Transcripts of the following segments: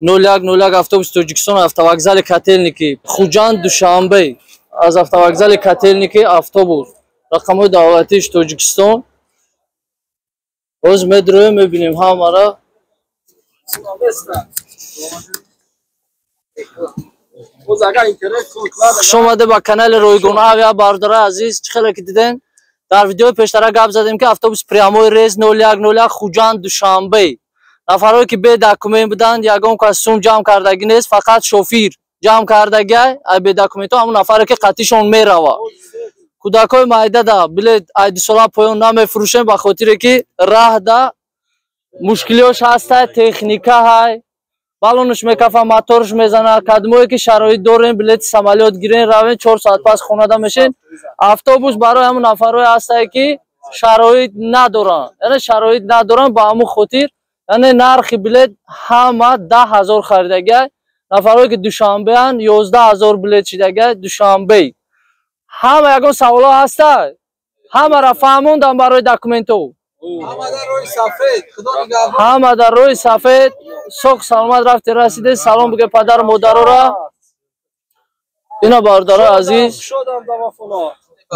0101 автобус Тоҷикистон автовокзали Котельники Хуҷанд Душанбе аз автовокзали Котельники автобус рақамҳои давлатии Тоҷикистон ҳозир медроем мебинем ҳамара хуш омада ба канали Ройгон Авиа бардора азиз чӣ хеле ки дидем дар видеои пештара гап задем ки автобус прямои рейс 0101 Хуҷанд Душанбе нафарое ки бе документ буданд ягон кас сум ҷамъ кардаги нест фақат шофир ҷамъ кардаги ай бе документҳо ҳамон нафаре ки қатъишон мерава кӯдакҳои майдада билет айдисола поён намефурӯшем ба хотире ки раҳда мушкилиёш ҳаста техника ҳай балонаш мекафа моторш мезана кадмое ки шароит дорем билети самолёт гирен равем 4 соат пас хонада мешен автобус барои ҳамон нафарое ҳастае ки шароит надоранд яъне шароит надоранд ба ҳамон хотир яъне нархи билет ҳама 10,000 харидагиай нафарое ки Душанбеанд 11,000 билет шидагиай Душанбе ҳама ягон саволо ҳаста ҳамара фаҳмондам барои документҳо ҳама дар роҳи сафед соҳ саломат рафте расиде салом биге падару модарора ина бардора азиз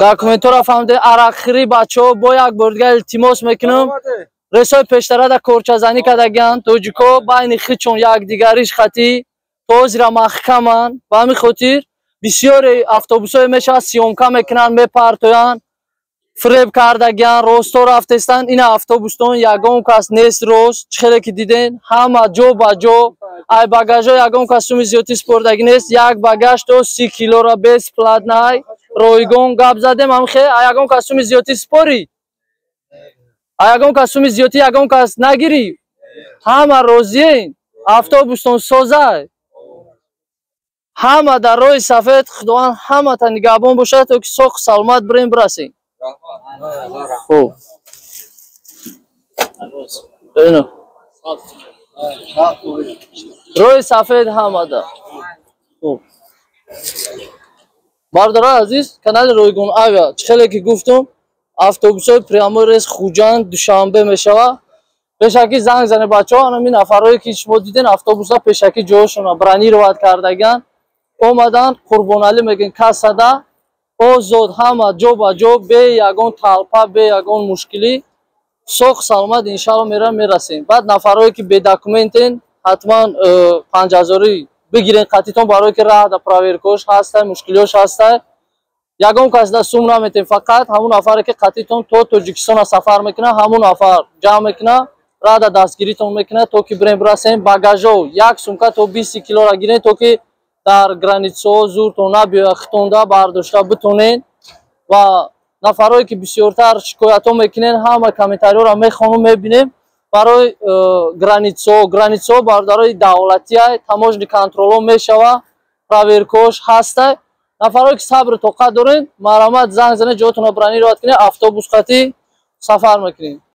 документҳоро фаҳмиде арақхири бачаҳо бо як бор дига илтимос мекунам рейсҳои пештарада корчазанӣ кардагианд тоҷикҳо байни хичон якдигариш хати то ҳозира маҳкаманд ба ҳамин хотир бисёре автобусҳое мешавад сиёмка мекунанд мепартоянд фиреб кардагианд росто рафтестанд ина автобустон ягон кас нест рост чӣ хеле ки диден ҳама ҷо ба ҷо ай багажҳо ягон кас суми зиёдӣ спордаги нест як багаж то 30 килора бесплатнай Ройгон гап задем ҳамхе ай ягон кас суми зиёдӣ спори ай ягон кас суми зиёдӣ ягон кас нагирӣ ҳама розиен автобустон созай ҳама дар роҳи сафед худованд ҳамата нигаҳбон бошад то ки соҳ саломат бирем бирасем хуб ина роҳи сафед ҳамада хуб бардора азиз канали Ройгон Авиа чӣ хеле ки гуфтум автобусҳои прямои рейс Хуҷанд Душанбе мешавад пешакӣ занг зане бачаҳо ҳамин нафарое ки шумо диден автобусҳо пешакӣ ҷоҳошона бронировать кардагианд омадан Қурбоналӣ мегӯем касада озод ҳама ҷо ба ҷо бе ягон талпа бе ягон мушкилӣ соҳ саломат иншалло мерасем баъд нафарое ки бедокументен ҳатман 5000-и бигирен қатъитон барое ки раҳда проверкаош ҳастай мушкилиёш ҳастай ягон кас да сум наметем фақат ҳамон нафаре ки қатъитон то Тоҷикистона сафар мекуна ҳамон нафар ҷамъ мекуна раҳда дастгиритон мекуна то ки бирем бирасем багажҳо як сумка то 20 килора гирен то ки дар границаҳо зуртон набиёяд хитонда бардошта битонен ва нафарое ки бисёртар шикоятҳо мекунен ҳама комментариҳоро мехонум мебинем барои границаҳо бародарои давлатиай таможни контролҳо мешавад проверкаош ҳастай нафарое ки сабру тоқат дорен марҳамат занг занед ҷоятонро бронировать кунед автобус қатӣ сафар мекунем